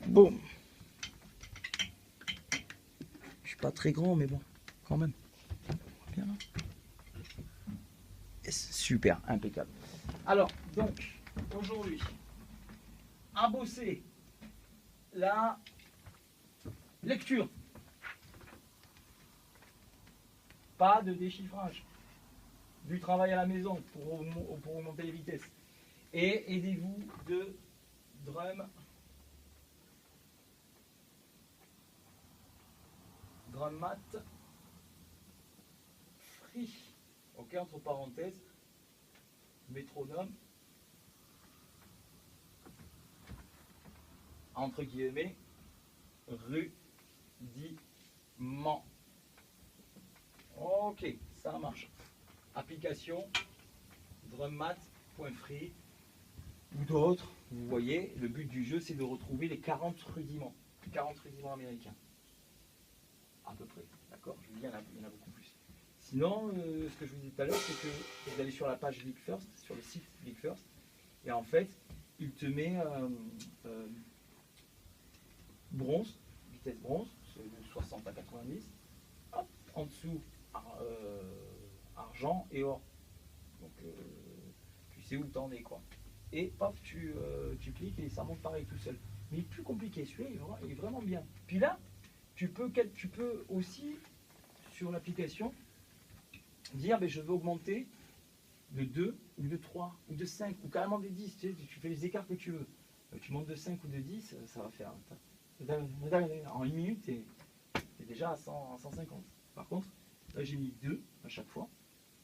Boum. Je suis pas très grand, mais bon, quand même. Bien là. Yes, super, impeccable. Alors, donc, aujourd'hui, à bosser la lecture. Pas de déchiffrage. Du travail à la maison pour augmenter les vitesses. Et aidez-vous de drum mat free. Ok, entre parenthèses, métronome, entre guillemets, rudiment. Ok, ça marche. Application drummat.free ou d'autres. Vous voyez, le but du jeu, c'est de retrouver les 40 rudiments. 40 rudiments américains. À peu près. D'accord? Je vous dis, il y en a beaucoup plus. Sinon, ce que je vous disais tout à l'heure, c'est que vous allez sur la page BigFirst, sur le site BigFirst, et en fait, il te met bronze, vitesse bronze, c'est de 60 à 90. Hop, en dessous, argent et or. Donc, tu sais où t'en es, quoi. Et paf, tu cliques et ça monte pareil tout seul. Mais plus compliqué, celui-là, il est vraiment bien. Puis là, tu peux aussi, sur l'application, dire je veux augmenter de 2 ou de 3 ou de 5 ou carrément de 10. Tu fais les écarts que tu veux. Tu montes de 5 ou de 10, ça va faire. En une minute, tu es déjà à 150. Par contre, là j'ai mis 2 à chaque fois.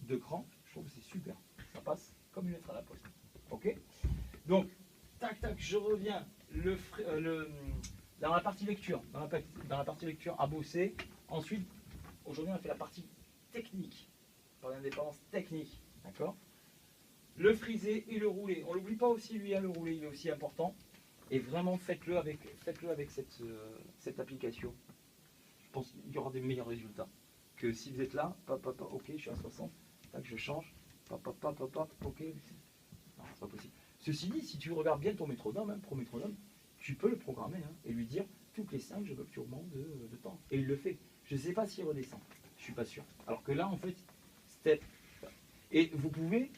2 crans, je trouve que c'est super. Ça passe comme une lettre à la poste. Ok? Donc, tac, tac, je reviens. Dans la partie lecture, dans la partie lecture à bosser. Ensuite, aujourd'hui, on a fait la partie technique. Par l'indépendance technique. D'accord? Le friser et le rouler. On l'oublie pas aussi, lui, hein, le rouler, il est aussi important. Et vraiment, faites-le avec cette application. Je pense qu'il y aura des meilleurs résultats. Que si vous êtes là, ok, je suis à 60, tac, je change, ok, non, c'est pas possible. Ceci dit, si tu regardes bien ton métronome, pro métronome, tu peux le programmer et lui dire toutes les 5, je veux que tu augmentes de temps. Et il le fait. Je ne sais pas s'il redescend. Je ne suis pas sûr. Alors que là, en fait, step. Et vous pouvez.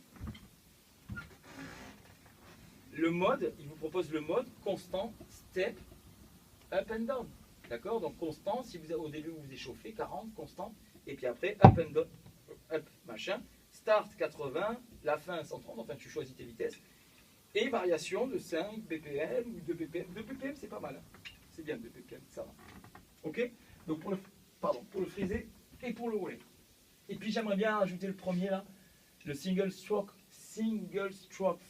Le mode, il vous propose le mode constant, step, up and down. D'accord? Donc constant, si vous au début vous échauffez, 40, constant. Et puis après, up and down, up, machin. Start 80, la fin 130, enfin tu choisis tes vitesses. Et variation de 5 BPM ou 2 BPM. 2 BPM, c'est pas mal. C'est bien 2 BPM, ça va. Ok? Donc pour le friser et pour le rouler. Et puis j'aimerais bien ajouter le premier là, le single stroke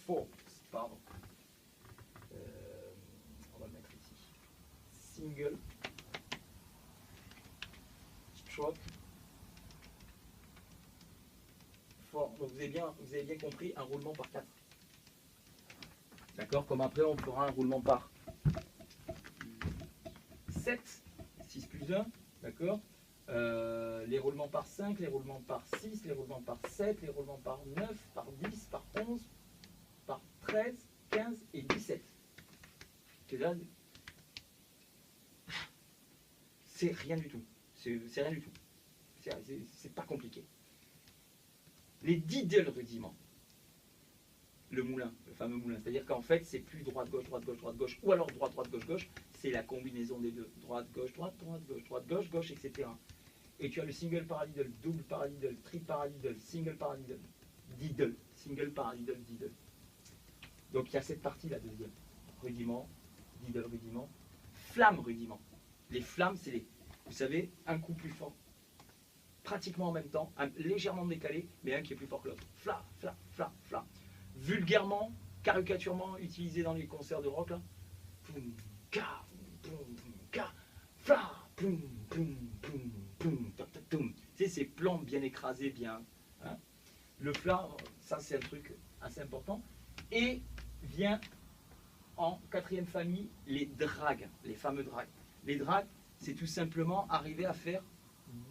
force. Pardon. On va le mettre ici. Single stroke force. Donc vous avez bien compris un roulement par 4. D'accord? Comme après on fera un roulement par 7, 6 plus 1, d'accord? Les roulements par 5, les roulements par 6, les roulements par 7, les roulements par 9, par 10, par 11, par 13, 15 et 17. C'est rien du tout. C'est rien du tout. C'est pas compliqué. Les diddle rudiments. Le moulin, le fameux moulin. C'est-à-dire qu'en fait, c'est plus droite-gauche, droite-gauche, droite-gauche, ou alors droite-droite, gauche-gauche. C'est la combinaison des deux. Droite-gauche, droite-droite, gauche, droite-gauche, gauche, etc. Et tu as le single paradiddle, double paradiddle, triple paradiddle, single paradiddle, diddle, single paradiddle, diddle. Donc il y a cette partie la deuxième. Rudiment, diddle rudiment, flamme rudiment. Les flammes, c'est vous savez, un coup plus fort, pratiquement en même temps, légèrement décalé, mais un qui est plus fort que l'autre. Fla, fla, fla, fla. Vulgairement, caricaturement utilisé dans les concerts de rock, là. Poum, ka, poum, ka, fla, poum, poum, poum, poum, ta, ta, toum. Tu sais, ces plans bien écrasés, bien. Hein. Le fla, ça c'est un truc assez important. Et vient en quatrième famille les drags, les fameux drags. Les drags, c'est tout simplement arriver à faire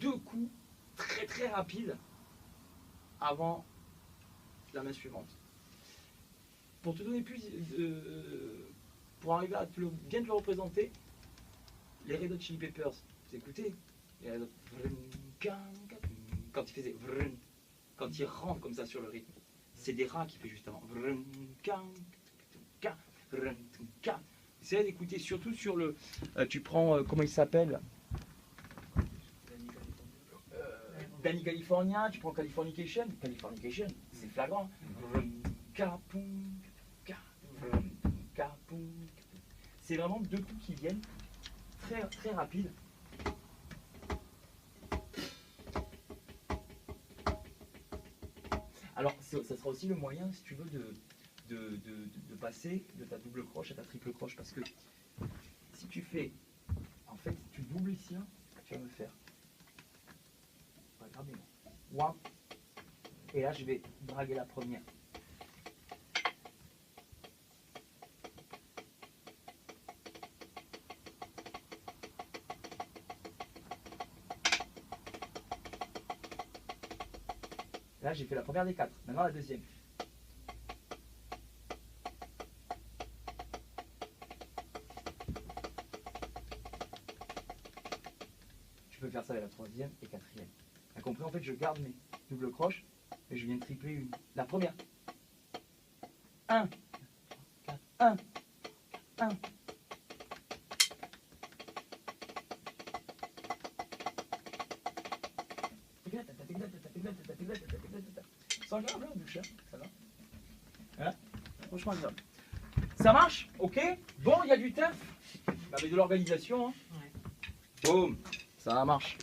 2 coups très très rapides avant la main suivante. Pour te donner pour arriver à bien te le représenter, les Red Hot Chili Peppers, vous écoutez, les Red Hot, quand il faisait quand il rentre comme ça sur le rythme, c'est des rats qui fait juste avant. Essayez d'écouter surtout sur le. Tu prends comment il s'appelle, Danny California, tu prends Californication, c'est flagrant. C'est vraiment deux coups qui viennent très très rapides. Alors ça sera aussi le moyen, si tu veux, de passer de ta double croche à ta triple croche, parce que si tu fais, en fait, si tu doubles ici, hein, tu vas me faire. One. Et là, je vais draguer la première. Là, j'ai fait la première des 4. Maintenant, la deuxième. Tu peux faire ça avec la troisième et quatrième. T'as compris? En fait, je garde mes doubles croches et je viens de tripler une. La première. 1, 4, 1, 1. Sans grave là, bouche, ça va. Hein? Franchement grave. Ça marche? Ok? Bon, il y a du taf. Avec de l'organisation. Hein? Ouais. Boum, ça marche.